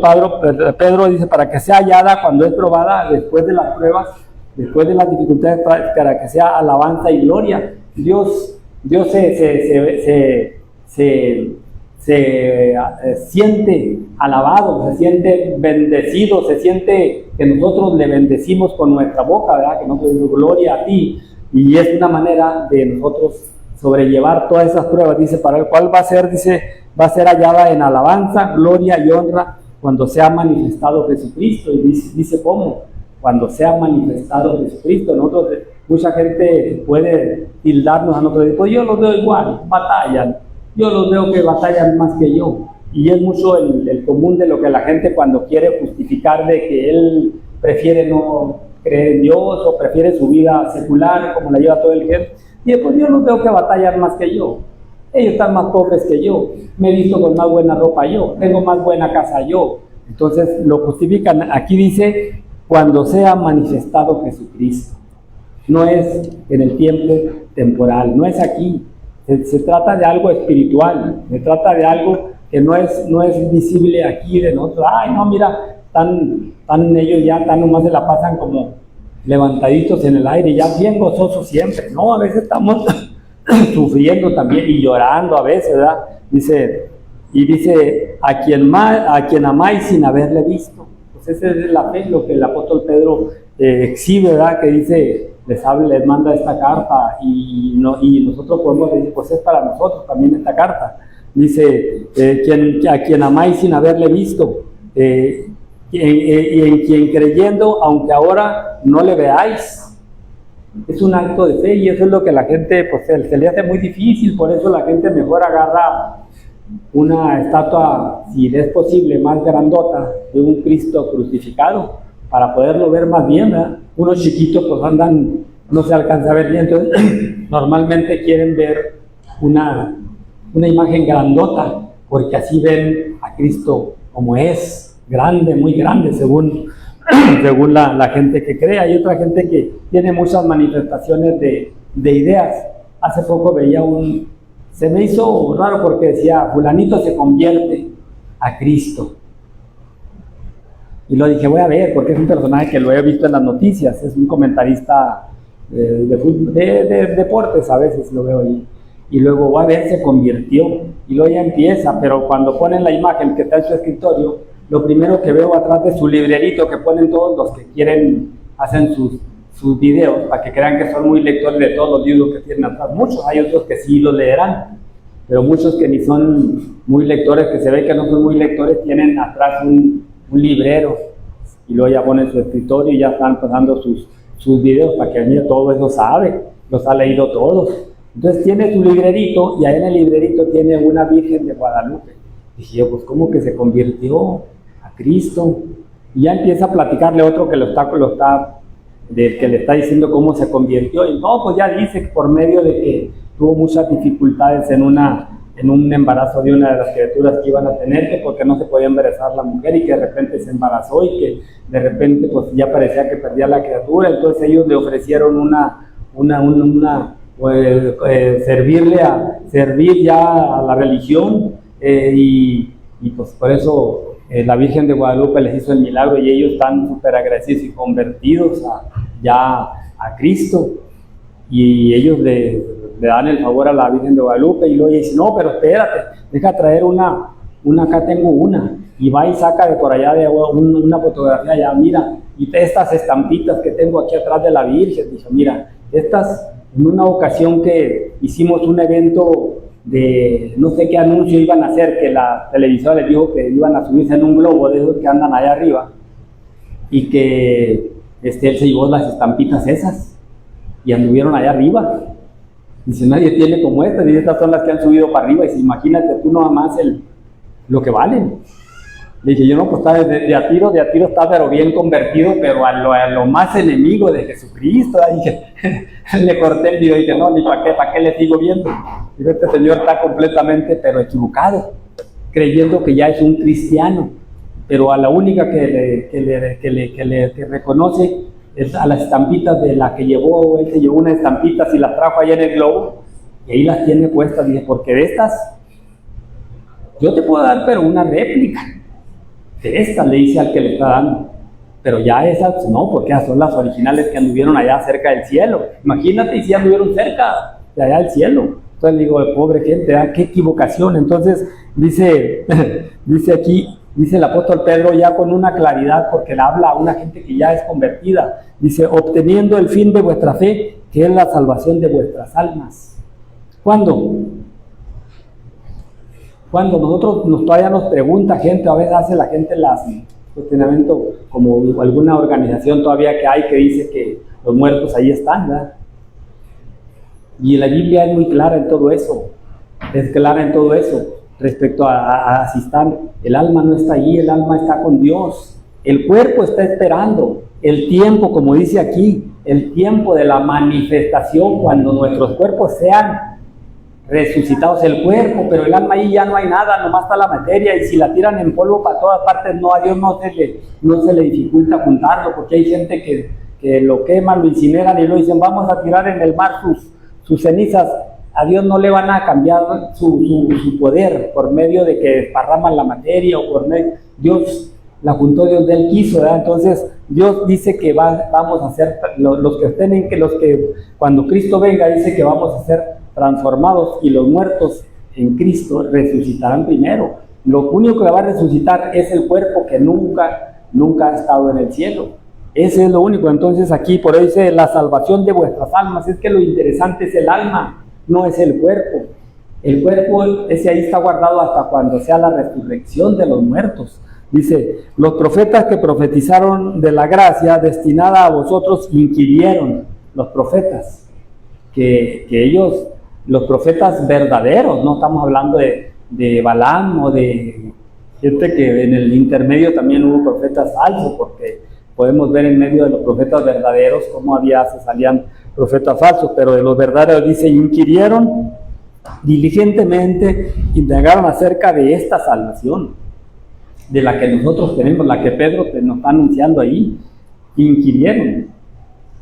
Pedro dice, para que sea hallada cuando es probada, después de las pruebas, después de las dificultades, para que sea alabanza y gloria. Dios se siente alabado, se siente bendecido, se siente que nosotros le bendecimos con nuestra boca, ¿verdad? Que nosotros decimos gloria a ti, y es una manera de nosotros sobrellevar todas esas pruebas. Dice, para el cual va a ser hallada en alabanza, gloria y honra cuando sea manifestado Jesucristo. Y dice ¿cómo? Cuando sea manifestado Jesucristo. Nosotros, mucha gente puede tildarnos a nosotros, pues yo los veo igual, batallan, yo los veo que batallan más que yo. Y es mucho el común de lo que la gente, cuando quiere justificar de que él prefiere no creer en Dios o prefiere su vida secular como la lleva todo el gente, y pues yo los veo que batallan más que yo, ellos están más pobres que yo, me he visto con más buena ropa yo, tengo más buena casa yo. Entonces lo justifican. Aquí dice cuando sea manifestado Jesucristo, no es en el tiempo temporal, no es aquí. Se trata de algo espiritual, se trata de algo que no es visible aquí de nosotros. Ay, no, mira, ellos ya nomás se la pasan como levantaditos en el aire, ya bien gozosos siempre. No, a veces estamos sufriendo también y llorando a veces, ¿verdad? Dice a quien amáis sin haberle visto. Pues esa es la fe, lo que el apóstol Pedro exhibe, ¿verdad? Que dice, les manda esta carta y nosotros podemos decir, pues es para nosotros también esta carta. Dice, a quien amáis sin haberle visto, y en quien creyendo, aunque ahora no le veáis. Es un acto de fe, y eso es lo que la gente, pues se le hace muy difícil. Por eso la gente mejor agarra una estatua, si es posible, más grandota, de un Cristo crucificado, para poderlo ver más bien, ¿verdad? Unos chiquitos pues andan, no se alcanza a ver bien, entonces normalmente quieren ver una imagen grandota, porque así ven a Cristo como es, grande, muy grande, según la gente que cree. Hay otra gente que tiene muchas manifestaciones de ideas. Hace poco veía se me hizo raro porque decía, fulanito se convierte a Cristo. Y lo dije, voy a ver, porque es un personaje que lo he visto en las noticias, es un comentarista de deportes, a veces lo veo ahí. Y luego va a ver, se convirtió, y luego ya empieza, pero cuando ponen la imagen que está en su escritorio, lo primero que veo atrás de su librerito que ponen todos los que quieren, hacen sus videos para que crean que son muy lectores de todos los libros que tienen atrás. Muchos, hay otros que sí los leerán, pero muchos que ni son muy lectores, que se ve que no son muy lectores, tienen atrás un librero y luego ya ponen su escritorio y ya están pasando sus videos para que mira, todo eso sabe, los ha leído todos. Entonces tiene su librerito y ahí en el librerito tiene una Virgen de Guadalupe. Dije yo, pues ¿cómo que se convirtió a Cristo? Y ya empieza a platicarle otro que que le está diciendo cómo se convirtió. Y no, pues ya dice que por medio de que tuvo muchas dificultades en un embarazo de una de las criaturas que iban a tener, que porque no se podía embarazar la mujer y que de repente se embarazó y que de repente pues ya parecía que perdía la criatura. Entonces ellos le ofrecieron servir ya a la religión y pues por eso la Virgen de Guadalupe les hizo el milagro y ellos están súper agradecidos y convertidos ya a Cristo, y ellos le dan el favor a la Virgen de Guadalupe y luego dice, no, pero espérate, deja traer acá tengo una, y va y saca de por allá de una fotografía, ya mira, y estas estampitas que tengo aquí atrás de la Virgen, dice, mira, estas en una ocasión que hicimos un evento de no sé qué anuncio iban a hacer, que la televisora les dijo que iban a subirse en un globo de esos que andan allá arriba, y que él se llevó las estampitas esas y anduvieron allá arriba. Dice, nadie tiene como estas, y estas son las que han subido para arriba, y dice, imagínate tú nada más lo que valen. Le dije, yo no, pues está de a tiro está pero bien convertido, pero a lo más enemigo de Jesucristo. Dije, le corté el video y dije, no, ni para qué le sigo viendo. Digo, este señor está completamente pero equivocado, creyendo que ya es un cristiano, pero a la única que le reconoce es a las estampitas de la que llevó. Él se llevó unas estampitas y las trajo allá en el globo, y ahí las tiene puestas. Dije, porque de estas yo te puedo dar pero una réplica de estas, le dice al que le está dando, pero ya esas no, porque esas son las originales que anduvieron allá cerca del cielo. Imagínate si anduvieron cerca de allá del cielo. Entonces le digo, pobre gente, qué equivocación. Entonces dice aquí, dice el apóstol Pedro ya con una claridad, porque le habla a una gente que ya es convertida, dice, obteniendo el fin de vuestra fe, que es la salvación de vuestras almas. ¿Cuándo? Cuando nosotros todavía nos pregunta gente, a veces hace la gente cuestionamiento, como alguna organización todavía que hay que dice que los muertos ahí están, ¿verdad? Y la Biblia es muy clara en todo eso, respecto a si están, el alma no está allí, el alma está con Dios, el cuerpo está esperando el tiempo, como dice aquí, el tiempo de la manifestación, cuando nuestros cuerpos sean resucitados, el cuerpo, pero el alma ahí ya no hay nada, nomás está la materia, y si la tiran en polvo para todas partes, no, a Dios no se le dificulta juntarlo, porque hay gente que lo queman, lo incineran y lo dicen, vamos a tirar en el mar sus cenizas. A Dios no le van a cambiar su poder por medio de que desparraman la materia, o por medio, Dios la juntó, Dios de él quiso, ¿verdad? Entonces Dios dice que vamos a ser, los que cuando Cristo venga, dice que vamos a ser transformados, y los muertos en Cristo resucitarán primero. Lo único que va a resucitar es el cuerpo que nunca ha estado en el cielo. Ese es lo único. Entonces aquí por ahí dice la salvación de vuestras almas. Es que lo interesante es el alma, no es el cuerpo. El cuerpo ese ahí está guardado hasta cuando sea la resurrección de los muertos. Dice, los profetas que profetizaron de la gracia destinada a vosotros inquirieron. Los profetas que ellos, los profetas verdaderos, no estamos hablando de Balaam o de gente que en el intermedio también hubo profetas falsos, porque podemos ver en medio de los profetas verdaderos cómo se salían profetas falsos, pero de los verdaderos dice, inquirieron diligentemente, indagaron acerca de esta salvación, de la que nosotros tenemos, la que Pedro nos está anunciando ahí. Inquirieron,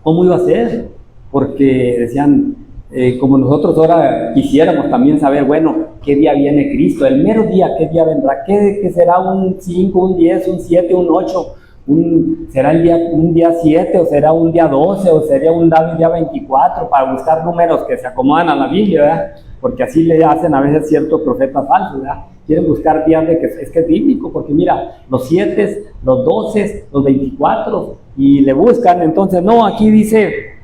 ¿cómo iba a ser? Porque decían, como nosotros ahora quisiéramos también saber, bueno, ¿qué día viene Cristo? El mero día, ¿qué día vendrá? ¿Qué será un 5, un 10, un 7, un 8? ¿Será un día 7 o será un día 12 o sería un día 24? Para buscar números que se acomodan a la Biblia, ¿verdad? Porque así le hacen a veces ciertos profetas falsos, ¿verdad? Quieren buscar días de que es bíblico, porque mira, los 7, los 12, los 24, y le buscan. Entonces, no, aquí dice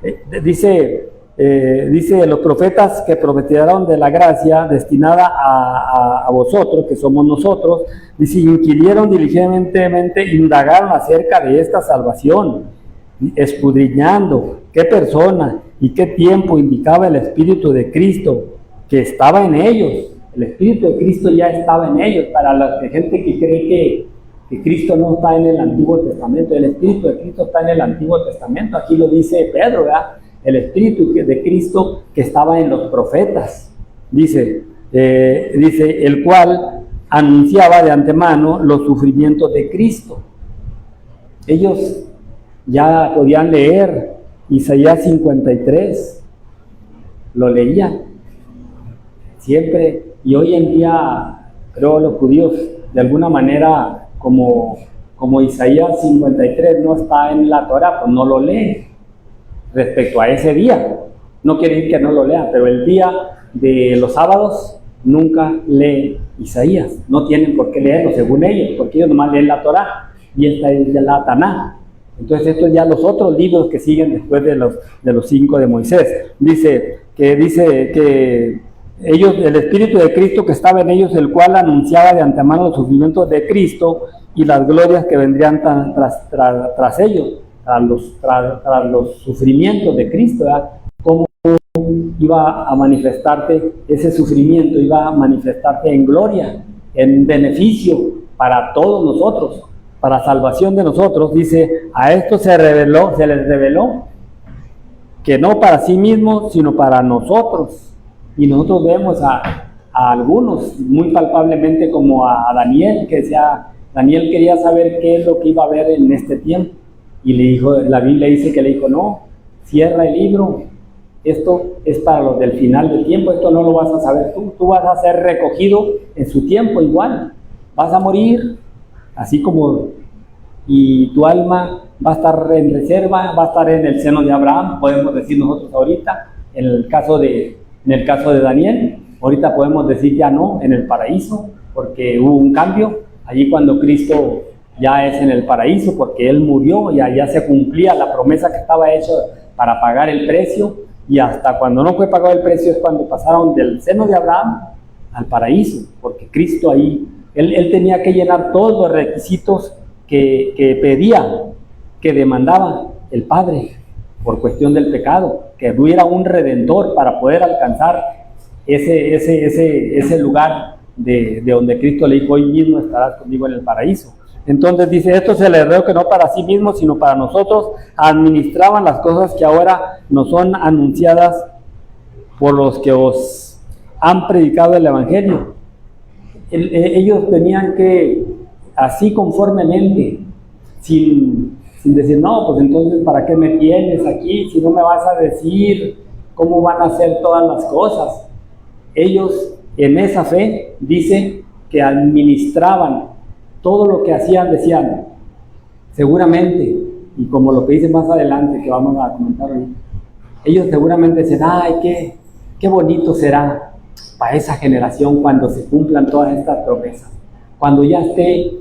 los profetas que profetizaron de la gracia destinada a vosotros, que somos nosotros, dice, inquirieron diligentemente, indagaron acerca de esta salvación, escudriñando qué persona y qué tiempo indicaba el Espíritu de Cristo que estaba en ellos. El Espíritu de Cristo ya estaba en ellos. Para la gente que cree que Cristo no está en el Antiguo Testamento, el Espíritu de Cristo está en el Antiguo Testamento. Aquí lo dice Pedro, ¿verdad? El Espíritu de Cristo que estaba en los profetas. Dice, el cual anunciaba de antemano los sufrimientos de Cristo. Ellos ya podían leer Isaías 53, lo leían siempre, y hoy en día creo los judíos de alguna manera como Isaías 53 no está en la Torah, pues no lo leen respecto a ese día. No quiere decir que no lo lean, pero el día de los sábados nunca leen Isaías, no tienen por qué leerlo según ellos, porque ellos nomás leen la Torah y esta es la Taná. Entonces estos ya los otros libros que siguen después de los 5 de Moisés. Dice que ellos, el Espíritu de Cristo que estaba en ellos, el cual anunciaba de antemano los sufrimientos de Cristo y las glorias que vendrían tras ellos, tras los sufrimientos de Cristo, ¿verdad? Cómo iba a manifestarte ese sufrimiento, iba a manifestarte en gloria, en beneficio para todos nosotros, para salvación de nosotros. Dice, a esto se les reveló que no para sí mismos, sino para nosotros. Y nosotros vemos a algunos muy palpablemente, como a Daniel, que decía, Daniel quería saber qué es lo que iba a haber en este tiempo, y le dijo, la Biblia dice que le dijo, no, cierra el libro, esto es para los del final del tiempo, esto no lo vas a saber tú vas a ser recogido en su tiempo igual, vas a morir, así como, y tu alma va a estar en reserva, va a estar en el seno de Abraham, podemos decir nosotros ahorita, en el caso de Daniel. Ahorita podemos decir ya no, en el paraíso, porque hubo un cambio, allí cuando Cristo ya es en el paraíso, porque Él murió y allá se cumplía la promesa que estaba hecha para pagar el precio, y hasta cuando no fue pagado el precio es cuando pasaron del seno de Abraham al paraíso, porque Cristo ahí, Él tenía que llenar todos los requisitos que pedía, que demandaba el Padre, por cuestión del pecado, que hubiera un redentor para poder alcanzar ese lugar de donde Cristo le dijo, hoy mismo estarás conmigo en el paraíso. Entonces dice, esto se les reveló que no para sí mismos, sino para nosotros, administraban las cosas que ahora nos son anunciadas por los que os han predicado el Evangelio. Ellos tenían que, así conformemente, sin decir, no, pues entonces, ¿para qué me tienes aquí? Si no me vas a decir cómo van a hacer todas las cosas. Ellos, en esa fe, dice que administraban todo lo que hacían, decían, seguramente, y como lo que dice más adelante, que vamos a comentar hoy, ellos seguramente decían, ay, qué bonito será para esa generación cuando se cumplan todas estas promesas, cuando ya esté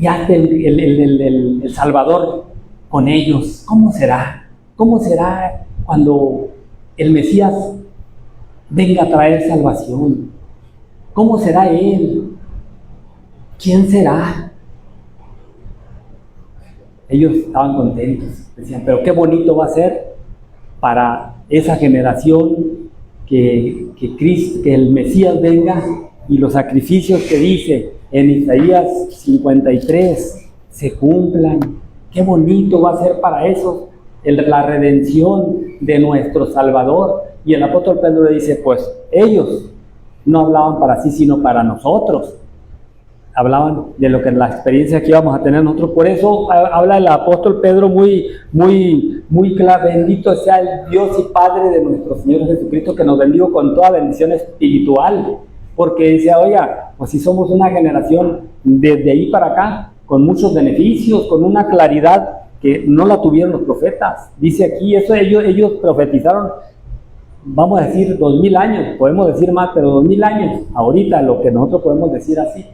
el Salvador con ellos. ¿Cómo será? ¿Cómo será cuando el Mesías venga a traer salvación? ¿Cómo será Él? ¿Quién será? Ellos estaban contentos, decían, pero qué bonito va a ser para esa generación que el Mesías venga y los sacrificios que dice en Isaías 53 se cumplan. Qué bonito va a ser para eso la redención de nuestro Salvador. Y el apóstol Pedro le dice, pues ellos no hablaban para sí, sino para nosotros. Hablaban de lo que la experiencia que íbamos a tener nosotros. Por eso habla el apóstol Pedro muy claro: bendito sea el Dios y Padre de nuestro Señor Jesucristo, que nos bendijo con toda bendición espiritual. Porque dice, oiga, pues si somos una generación desde ahí para acá, con muchos beneficios, con una claridad que no la tuvieron los profetas. Dice aquí, eso ellos profetizaron, vamos a decir 2000 años, podemos decir más, pero 2000 años, ahorita lo que nosotros podemos decir así.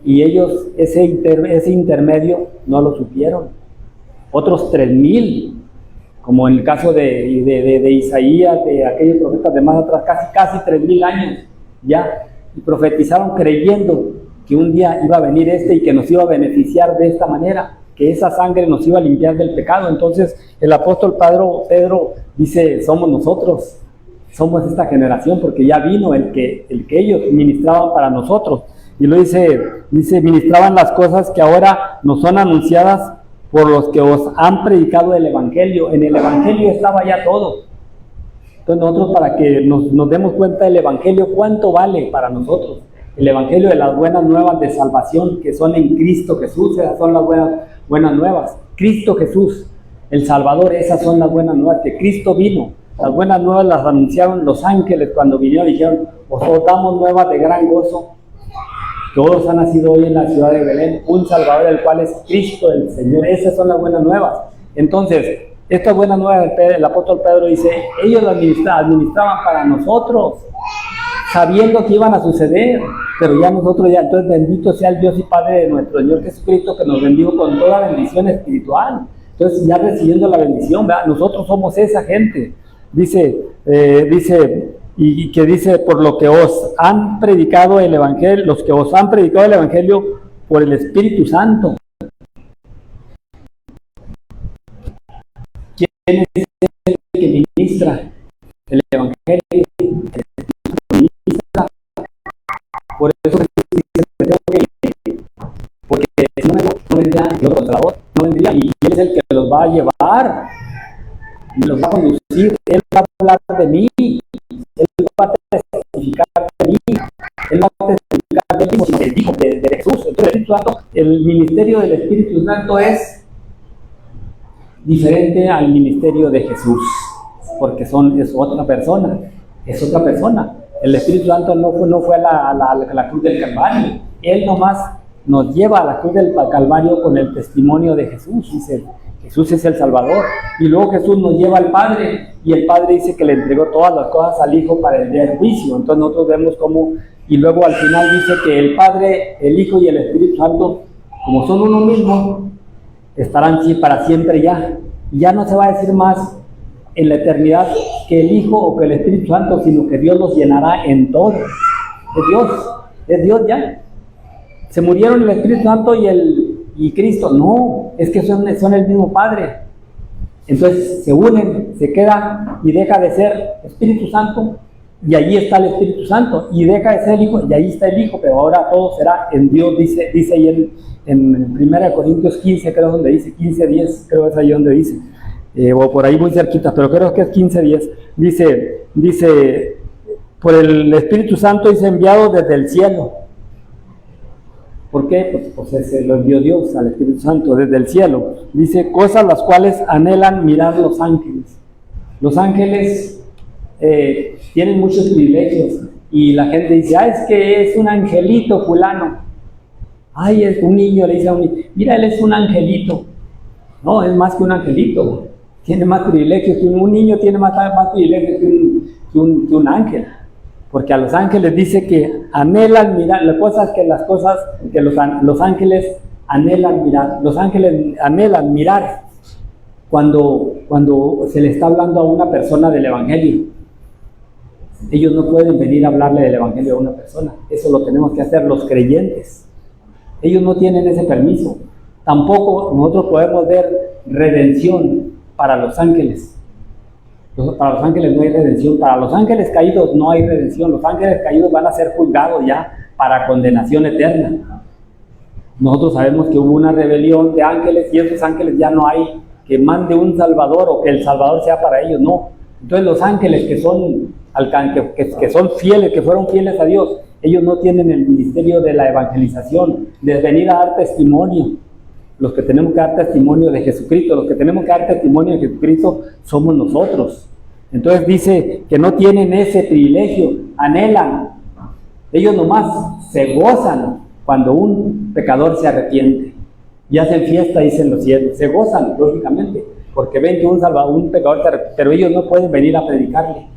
Y ellos ese intermedio no lo supieron. otros 3,000, como en el caso de Isaías, de aquellos profetas de más atrás, casi 3,000 años ya, y profetizaron creyendo que un día iba a venir y que nos iba a beneficiar de esta manera, que esa sangre nos iba a limpiar del pecado. Entonces el apóstol Pedro dice, somos nosotros, somos esta generación, porque ya vino el que ellos ministraban para nosotros. Y lo dice, ministraban las cosas que ahora nos son anunciadas por los que os han predicado el Evangelio. En el Evangelio estaba ya todo. Entonces nosotros, para que nos demos cuenta del Evangelio, cuánto vale para nosotros. El Evangelio de las buenas nuevas de salvación que son en Cristo Jesús, esas son las buenas nuevas. Cristo Jesús, el Salvador, esas son las buenas nuevas, que Cristo vino. Las buenas nuevas las anunciaron los ángeles cuando vinieron, dijeron, os damos nuevas de gran gozo. Todos han nacido hoy en la ciudad de Belén, un Salvador, el cual es Cristo el Señor. Esas son las buenas nuevas. Entonces, estas buenas nuevas, el apóstol Pedro dice, ellos las administraban para nosotros, sabiendo que iban a suceder, pero ya nosotros ya, entonces bendito sea el Dios y Padre de nuestro Señor Jesucristo, que nos bendijo con toda bendición espiritual. Entonces ya recibiendo la bendición, ¿verdad? Nosotros somos esa gente. Dice, por lo que os han predicado el Evangelio, los que os han predicado el Evangelio por el Espíritu Santo. ¿Quién es el que ministra el Evangelio? Por eso porque no vendría el otro Salvador, no vendría, y él es el que los va a llevar, los va a conducir, él va a hablar de mí, él va a testificar de mí, él va a testificar de mí, porque dijo de Jesús. Entonces el Espíritu Santo, el ministerio del Espíritu Santo es diferente al ministerio de Jesús, porque es otra persona, El Espíritu Santo no fue a la cruz del Calvario, él nomás nos lleva a la cruz del Calvario con el testimonio de Jesús. Dice, Jesús es el Salvador, y luego Jesús nos lleva al Padre, y el Padre dice que le entregó todas las cosas al Hijo para el día del juicio. Entonces nosotros vemos cómo, y luego al final dice que el Padre, el Hijo y el Espíritu Santo, como son uno mismo, estarán para siempre ya. Ya no se va a decir más en la eternidad que el Hijo o que el Espíritu Santo, sino que Dios los llenará en todo. Es Dios ya. Se murieron el Espíritu Santo y Cristo. No, es que son el mismo Padre. Entonces se unen, se queda y deja de ser Espíritu Santo, y allí está el Espíritu Santo, y deja de ser el Hijo, y ahí está el Hijo, pero ahora todo será en Dios. Dice ahí en 1 Corintios 15, creo donde dice, 15:10, creo es ahí donde dice, o por ahí muy cerquita, pero creo que es 15:10, dice, por el Espíritu Santo es enviado desde el cielo. ¿Por qué? Pues se lo envió Dios al Espíritu Santo desde el cielo. Dice, cosas las cuales anhelan mirar los ángeles. Los ángeles tienen muchos privilegios, y la gente dice, es que es un angelito fulano. Ay, es un niño, le dice a un niño, mira, él es un angelito. No, es más que un angelito, tiene más privilegios que un niño, tiene más privilegios que un ángel. Porque a los ángeles dice que anhelan mirar las cosas que los ángeles anhelan mirar. Los ángeles anhelan mirar cuando se le está hablando a una persona del Evangelio. Ellos no pueden venir a hablarle del Evangelio a una persona. Eso lo tenemos que hacer los creyentes. Ellos no tienen ese permiso. Tampoco nosotros podemos ver redención para los ángeles. Para los ángeles no hay redención. Para los ángeles caídos no hay redención. Los ángeles caídos van a ser juzgados ya para condenación eterna. Nosotros sabemos que hubo una rebelión de ángeles, y esos ángeles ya no hay que mande un Salvador o que el Salvador sea para ellos, no. Entonces los ángeles que son fieles, que fueron fieles a Dios, ellos no tienen el ministerio de la evangelización, de venir a dar testimonio. Los que tenemos que dar testimonio de Jesucristo, los que tenemos que dar testimonio de Jesucristo somos nosotros. Entonces dice que no tienen ese privilegio, anhelan. Ellos nomás se gozan cuando un pecador se arrepiente y hacen fiesta, dicen los cielos. Se gozan, lógicamente, porque ven que un pecador se arrepiente, pero ellos no pueden venir a predicarle.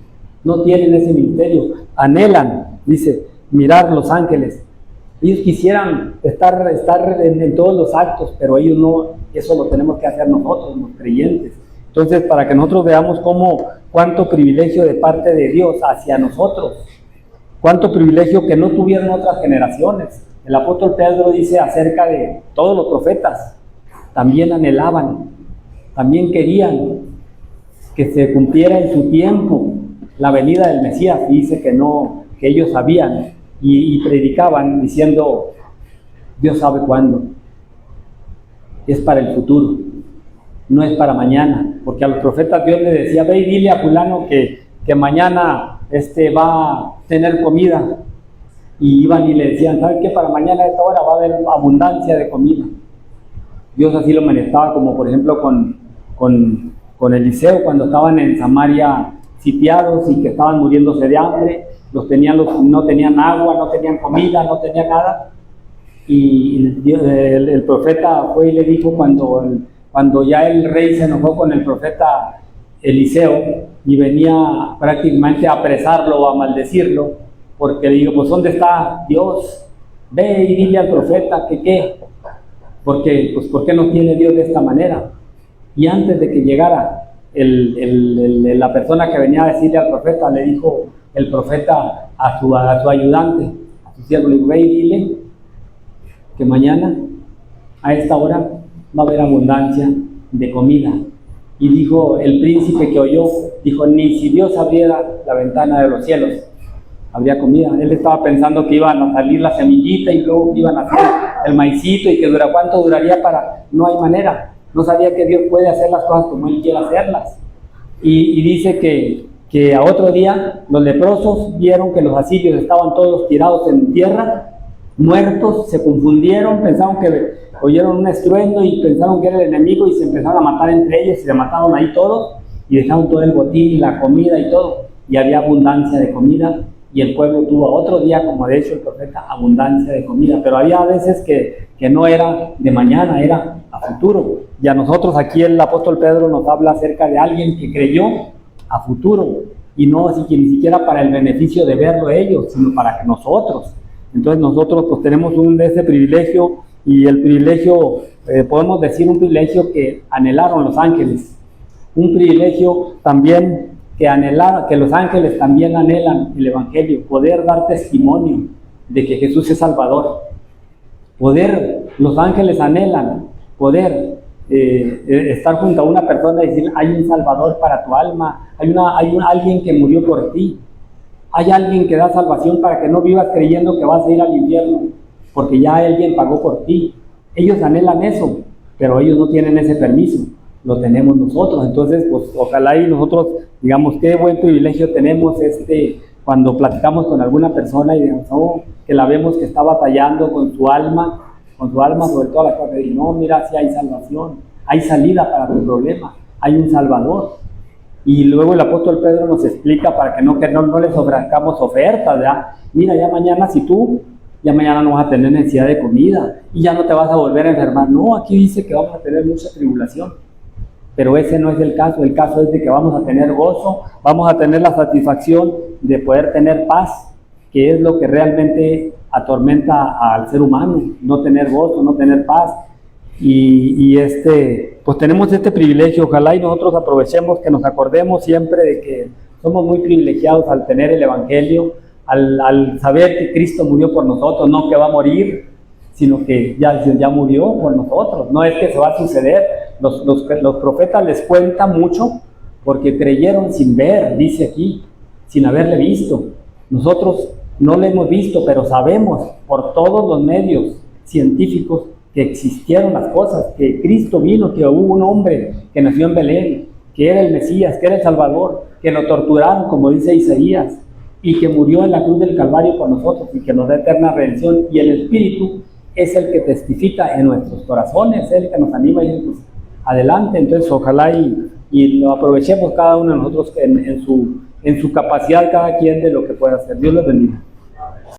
No tienen ese ministerio. Anhelan, dice, mirar los ángeles. Ellos quisieran estar en todos los actos, pero ellos no. Eso lo tenemos que hacer nosotros, los creyentes. Entonces, para que nosotros veamos cuánto privilegio de parte de Dios hacia nosotros, cuánto privilegio que no tuvieron otras generaciones. El apóstol Pedro dice acerca de todos los profetas, también anhelaban, también querían que se cumpliera en su tiempo la venida del Mesías, y dice que no, que ellos sabían y predicaban diciendo, Dios sabe cuándo, es para el futuro, no es para mañana, porque a los profetas Dios les decía, ve y dile a fulano que mañana va a tener comida, y iban y le decían, ¿sabes qué? Para mañana a esta hora va a haber abundancia de comida. Dios así lo manejaba, como por ejemplo con Eliseo, cuando estaban en Samaria sitiados y que estaban muriéndose de hambre, no tenían agua, no tenían comida, no tenían nada, y el profeta fue y le dijo, cuando ya el rey se enojó con el profeta Eliseo y venía prácticamente a apresarlo o a maldecirlo, porque le digo, pues ¿dónde está Dios? Ve y dile al profeta que qué, porque pues ¿por qué nos tiene Dios de esta manera? Y antes de que llegara la persona que venía a decirle al profeta, le dijo el profeta a su ayudante, a su siervo, le dijo, ve y dile que mañana a esta hora va a haber abundancia de comida. Y dijo el príncipe que oyó, dijo, ni si Dios abriera la ventana de los cielos, habría comida. Él estaba pensando que iban a salir la semillita y luego iban a hacer el maicito y que cuánto duraría no hay manera. No sabía que Dios puede hacer las cosas como Él quiere hacerlas. Y dice que a otro día los leprosos vieron que los asirios estaban todos tirados en tierra, muertos, se confundieron, pensaron que oyeron un estruendo y pensaron que era el enemigo y se empezaron a matar entre ellos y se mataron ahí todos y dejaron todo el botín y la comida y todo, y había abundancia de comida y el pueblo tuvo otro día, como de hecho el profeta, abundancia de comida, pero había veces que no era de mañana, era a futuro. Y a nosotros aquí el apóstol Pedro nos habla acerca de alguien que creyó a futuro y no así que ni siquiera para el beneficio de verlo ellos, sino para que nosotros. Entonces nosotros pues tenemos ese privilegio, y el privilegio, podemos decir un privilegio que anhelaron los ángeles, un privilegio también que los ángeles también anhelan el evangelio, poder dar testimonio de que Jesús es Salvador. Los ángeles anhelan poder estar junto a una persona y decir, hay un Salvador para tu alma, hay alguien que murió por ti, hay alguien que da salvación para que no vivas creyendo que vas a ir al infierno, porque ya alguien pagó por ti. Ellos anhelan eso, pero ellos no tienen ese permiso, lo tenemos nosotros. Entonces, pues ojalá y nosotros, digamos, qué buen privilegio tenemos cuando platicamos con alguna persona y digamos, que la vemos que está batallando con su alma sobre todas las cosas, y no, mira, si hay salvación, hay salida para tu problema, hay un Salvador. Y luego el apóstol Pedro nos explica para que no les ofrezcamos ofertas, ¿verdad? Mira, ya mañana no vas a tener necesidad de comida y ya no te vas a volver a enfermar. No, aquí dice que vamos a tener mucha tribulación, pero ese no es el caso es de que vamos a tener gozo, vamos a tener la satisfacción de poder tener paz, que es lo que realmente atormenta al ser humano, no tener gozo, no tener paz. Pues tenemos este privilegio, ojalá y nosotros aprovechemos, que nos acordemos siempre de que somos muy privilegiados al tener el evangelio, al saber que Cristo murió por nosotros, no que va a morir, sino que ya murió por nosotros, no es que se va a suceder. Los profetas les cuenta mucho porque creyeron sin ver, dice aquí, sin haberle visto. Nosotros no le hemos visto, pero sabemos por todos los medios científicos que existieron las cosas, que Cristo vino, que hubo un hombre que nació en Belén, que era el Mesías, que era el Salvador, que lo torturaron, como dice Isaías, y que murió en la cruz del Calvario por nosotros y que nos da eterna redención. Y el Espíritu es el que testifica en nuestros corazones, es el que nos anima y dice, pues, adelante. Entonces ojalá y lo aprovechemos cada uno de nosotros en su capacidad, cada quien de lo que pueda hacer. Dios los bendiga.